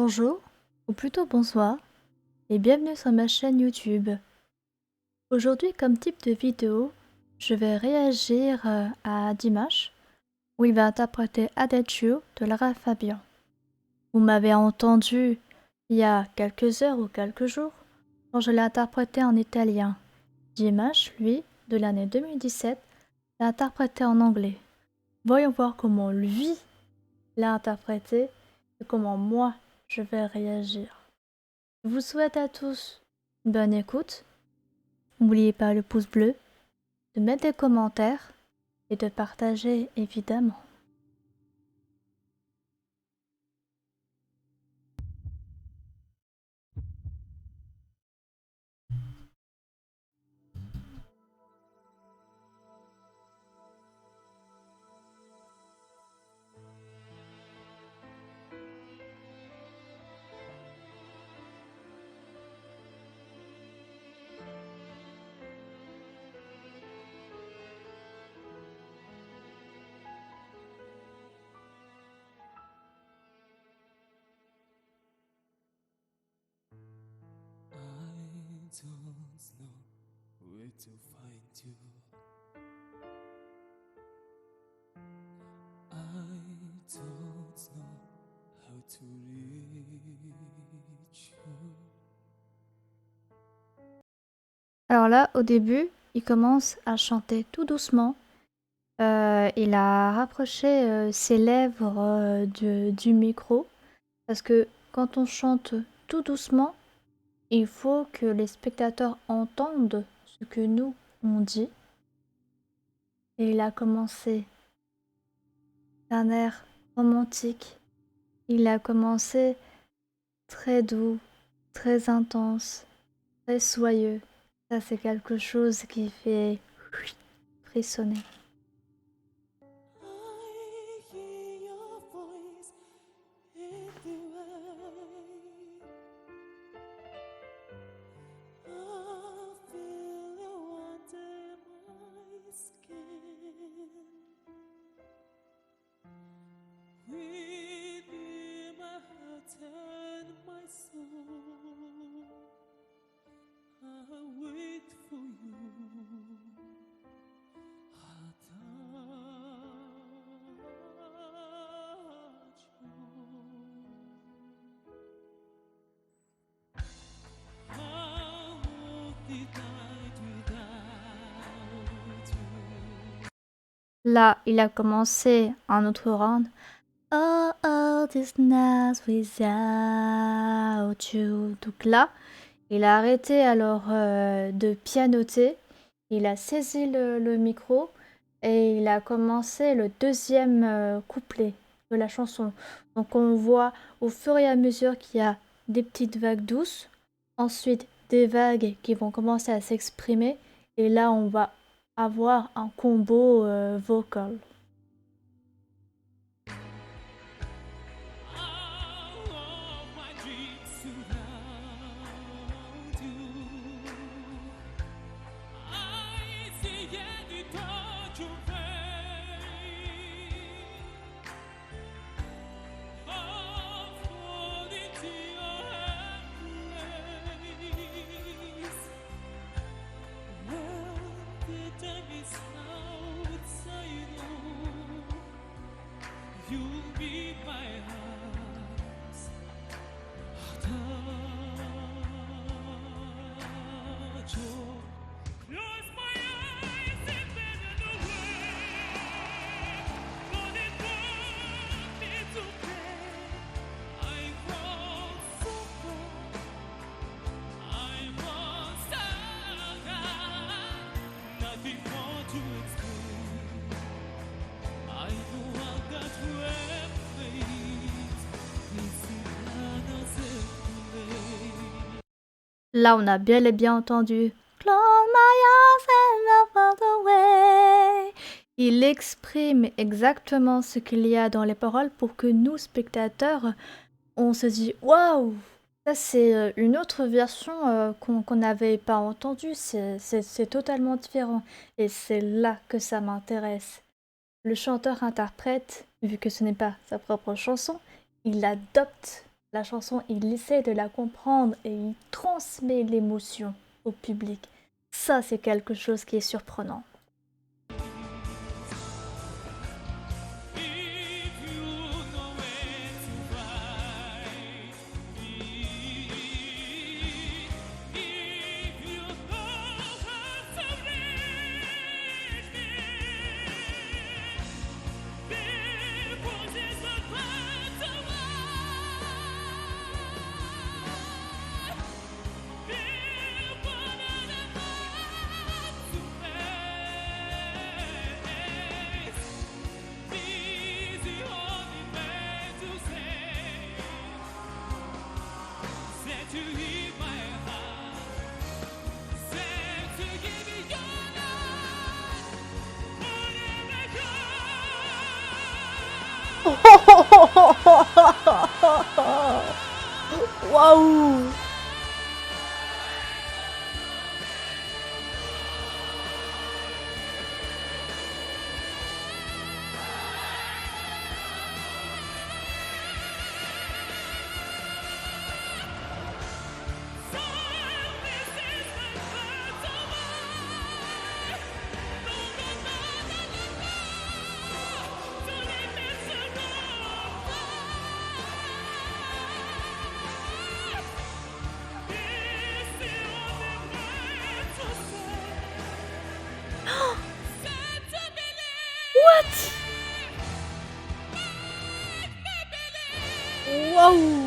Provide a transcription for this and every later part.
Bonjour, ou plutôt bonsoir, et bienvenue sur ma chaîne YouTube. Aujourd'hui, comme type de vidéo, je vais réagir à Dimash, où il va interpréter Adagio de Lara Fabian. Vous m'avez entendu il y a quelques heures ou quelques jours, quand je l'ai interprété en italien. Dimash, lui, de l'année 2017, l'a interprété en anglais. Voyons voir comment lui l'a interprété et comment moi je vais réagir. Je vous souhaite à tous une bonne écoute. N'oubliez pas le pouce bleu, de mettre des commentaires et de partager évidemment. I don't know where to find you. I don't know how to reach you. Alors là, au début, il commence à chanter tout doucement. Il a rapproché ses lèvres du micro parce que quand on chante tout doucement, il faut que les spectateurs entendent ce que nous on dit. Et il a commencé d'un air romantique. Il a commencé très doux, très intense, très soyeux. Ça, c'est quelque chose qui fait frissonner. I hear your voice in the way. I feel you under my skin. Within my heart and my soul, I wait for you. Là, il a commencé un autre round. Oh, all this night without you. Donc là, il a arrêté alors de pianoter. Il a saisi le micro et il a commencé le deuxième couplet de la chanson. Donc on voit au fur et à mesure qu'il y a des petites vagues douces, ensuite des vagues qui vont commencer à s'exprimer et là on va avoir un combo vocal. You'll be my house. Close my eyes and then away. But it won't be okay. I fall so far. I must have nothing more to explain. I know I've got to wait. Là, on a bel et bien entendu Close my eyes and I fall away. Il exprime exactement ce qu'il y a dans les paroles pour que nous, spectateurs, on se dit waouh, ça c'est une autre version qu'on n'avait pas entendue, c'est totalement différent. Et c'est là que ça m'intéresse. Le chanteur-interprète, vu que ce n'est pas sa propre chanson, il adopte La chanson, il essaie de la comprendre et il transmet l'émotion au public. Ça, c'est quelque chose qui est surprenant. If you know where to find me, if you know how to reach me, there was a part of there wanted a heart to face. Easy only way to say, said to hear my heart, said to give me your love, whatever Waouh! So this is my heart of mine. No, no, no, no, no, no. So let me surrender. This is the only way to say, said to believe, What? believe. Waouh!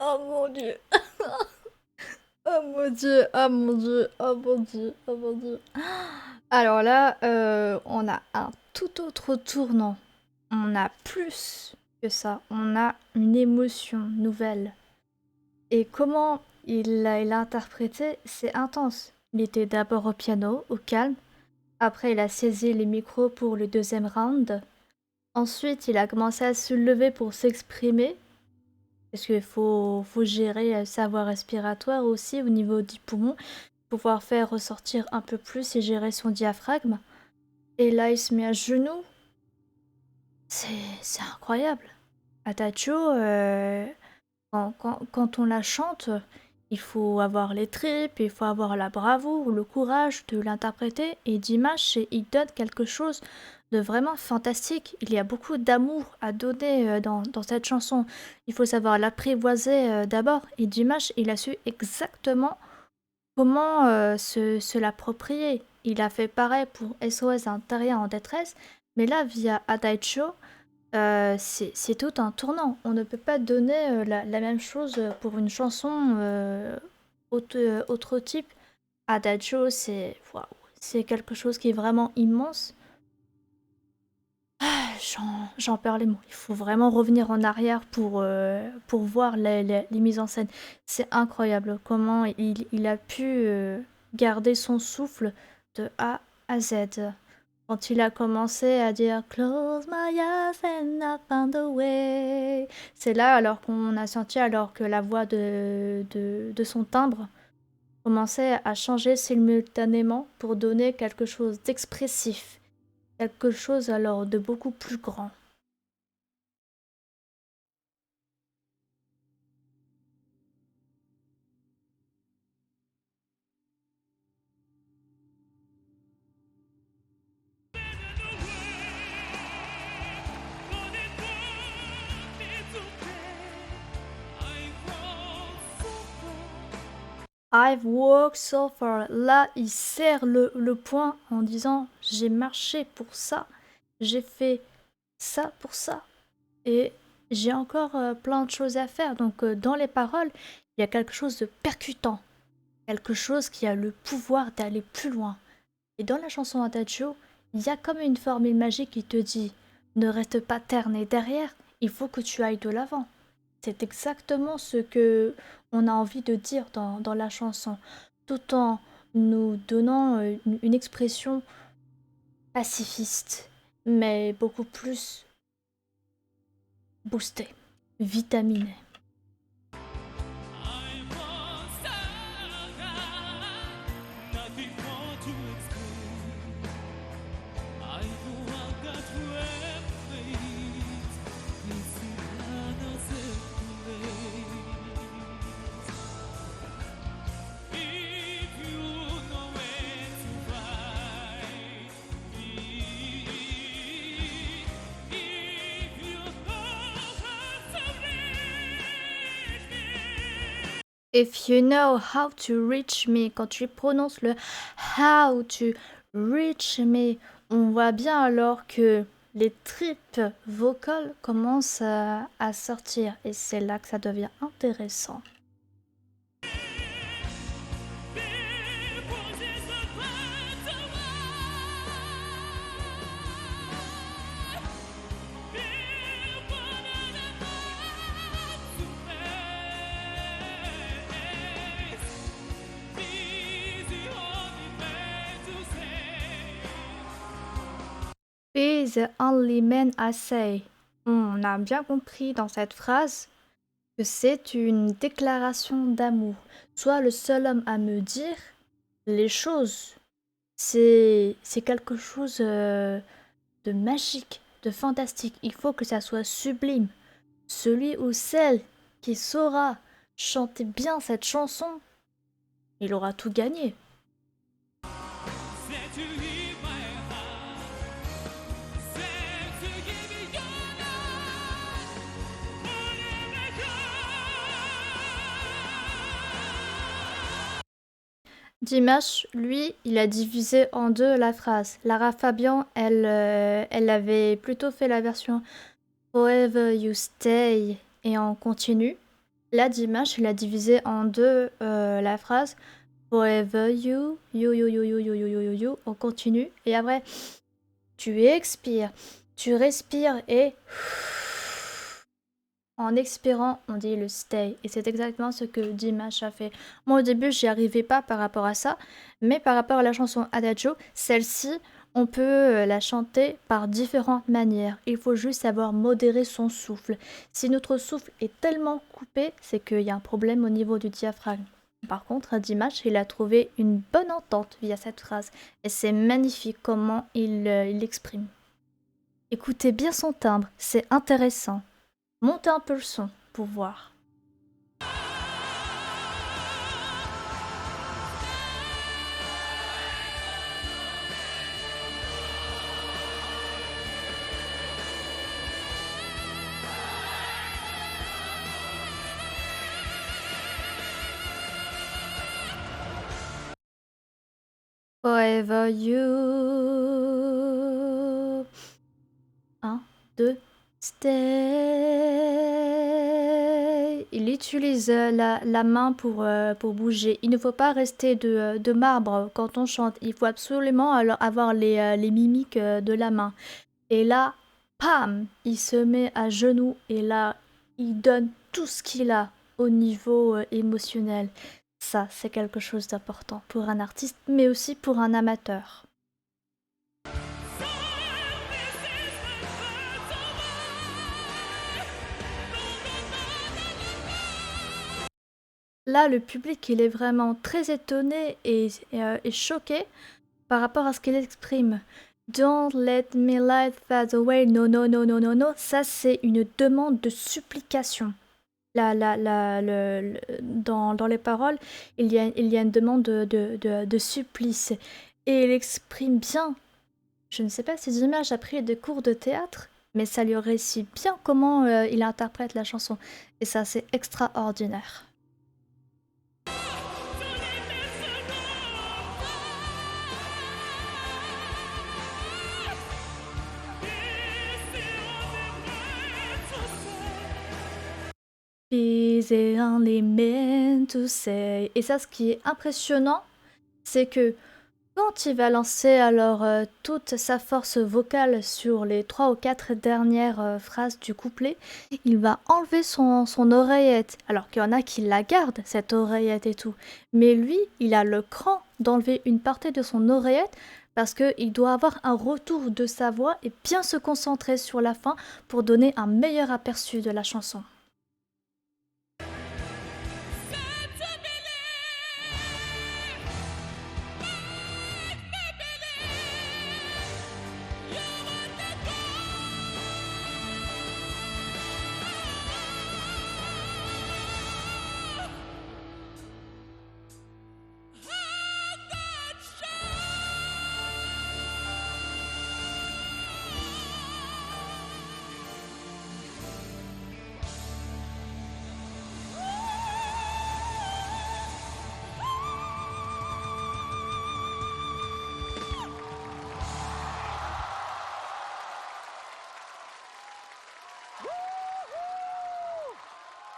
Oh mon dieu! Oh mon dieu! Oh mon dieu! Oh mon dieu! Oh mon dieu! Alors là, on a un tout autre tournant. On a plus que ça. On a une émotion nouvelle. Et comment il a interprété, c'est intense. Il était d'abord au piano, au calme. Après, il a saisi les micros pour le deuxième round. Ensuite, il a commencé à se lever pour s'exprimer. Parce qu'il faut gérer sa voie respiratoire aussi au niveau du poumon. Pouvoir faire ressortir un peu plus et gérer son diaphragme. Et là, il se met à genoux. C'est incroyable. Atacho, quand on la chante, il faut avoir les tripes, il faut avoir la bravoure, le courage de l'interpréter. Et Dimash, il donne quelque chose de vraiment fantastique. Il y a beaucoup d'amour à donner dans cette chanson. Il faut savoir l'apprivoiser d'abord. Et Dimash, il a su exactement comment se l'approprier. Il a fait pareil pour SOS un terrien en détresse. Mais là, via Adaicho, c'est tout un tournant. On ne peut pas donner la même chose pour une chanson autre type. Adagio, c'est waouh, c'est quelque chose qui est vraiment immense. J'en perds les mots. Il faut vraiment revenir en arrière pour voir les mises en scène. C'est incroyable comment il a pu garder son souffle de A à Z. Quand il a commencé à dire Close my eyes and I found a way. C'est là alors qu'on a senti alors que la voix de son timbre commençait à changer simultanément pour donner quelque chose d'expressif, quelque chose alors de beaucoup plus grand. I've walked so far. Là, il serre le poing en disant j'ai marché pour ça, j'ai fait ça pour ça. Et j'ai encore plein de choses à faire. Donc dans les paroles, il y a quelque chose de percutant, quelque chose qui a le pouvoir d'aller plus loin. Et dans la chanson Adagio, il y a comme une formule magique qui te dit ne reste pas terné derrière, il faut que tu ailles de l'avant. C'est exactement ce que on a envie de dire dans la chanson, tout en nous donnant une expression pacifiste, mais beaucoup plus boostée, vitaminée. I'm on saga, nothing more to explain. I know I've got replaced. This is another place. If you know where to find me, if you know how to reach me. If you know how to reach me, quand tu prononces le how to reach me, on voit bien alors que les tripes vocales commencent à sortir et c'est là que ça devient intéressant. Be the only man I say. On a bien compris dans cette phrase que c'est une déclaration d'amour. Sois le seul homme à me dire les choses. C'est quelque chose de magique, de fantastique. Il faut que ça soit sublime. Celui ou celle qui saura chanter bien cette chanson, il aura tout gagné. Said to leave my heart, said to give me your love, forever yours. Dimash, lui, il a divisé en deux la phrase. Lara Fabian, elle avait plutôt fait la version Forever You Stay et en continu. Là, Dimash, il a divisé en deux la phrase Forever You, you, en continu. Et après, tu expires, tu respires et en expirant, on dit le stay. Et c'est exactement ce que Dimash a fait. Moi, au début, j'y arrivais pas par rapport à ça. Mais par rapport à la chanson Adagio, celle-ci, on peut la chanter par différentes manières. Il faut juste savoir modérer son souffle. Si notre souffle est tellement coupé, c'est qu'il y a un problème au niveau du diaphragme. Par contre, Dimash, il a trouvé une bonne entente via cette phrase. Et c'est magnifique comment il l'exprime. Écoutez bien son timbre, c'est intéressant. Montez un peu le son pour voir. Forever you. 1, 2, stay. Il utilise la main pour bouger. Il ne faut pas rester de marbre quand on chante. Il faut absolument alors avoir les mimiques de la main. Et là, pam, il se met à genoux et là, il donne tout ce qu'il a au niveau émotionnel. Ça, c'est quelque chose d'important pour un artiste, mais aussi pour un amateur. Là, le public, il est vraiment très étonné et choqué par rapport à ce qu'il exprime. Don't let me light fade away. No, no, no, no, no, no. Ça, c'est une demande de supplication. Dans les paroles, il y a une demande de supplice. Et il exprime bien. Je ne sais pas si Dimash a pris des cours de théâtre, mais ça lui réussit bien comment il interprète la chanson. Et ça, c'est extraordinaire. Be the only man to say. Et ça, ce qui est impressionnant, c'est que Quand il va lancer alors toute sa force vocale sur les 3 ou 4 dernières phrases du couplet, il va enlever son oreillette. Alors qu'il y en a qui la gardent, cette oreillette et tout. Mais lui, il a le cran d'enlever une partie de son oreillette parce qu'il doit avoir un retour de sa voix et bien se concentrer sur la fin pour donner un meilleur aperçu de la chanson.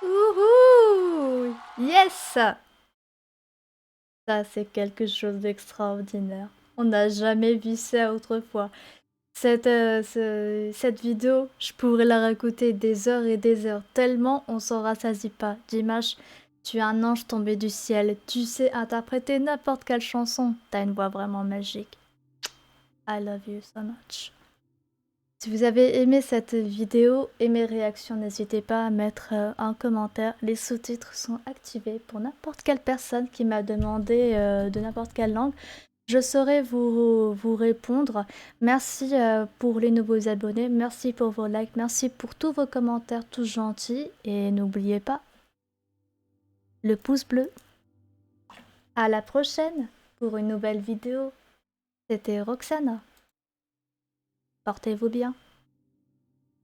Wouhou! Yes! Ça, c'est quelque chose d'extraordinaire. On n'a jamais vu ça autrefois. Cette vidéo, je pourrais la réécouter des heures et des heures, tellement on s'en rassasie pas. Dimash, tu es un ange tombé du ciel, tu sais interpréter n'importe quelle chanson, t'as une voix vraiment magique. I love you so much. Si vous avez aimé cette vidéo et mes réactions, n'hésitez pas à mettre un commentaire. Les sous-titres sont activés pour n'importe quelle personne qui m'a demandé de n'importe quelle langue. Je saurai vous répondre. Merci pour les nouveaux abonnés, merci pour vos likes, merci pour tous vos commentaires, tous gentils. Et n'oubliez pas, le pouce bleu. À la prochaine pour une nouvelle vidéo. C'était Roxana. Portez-vous bien.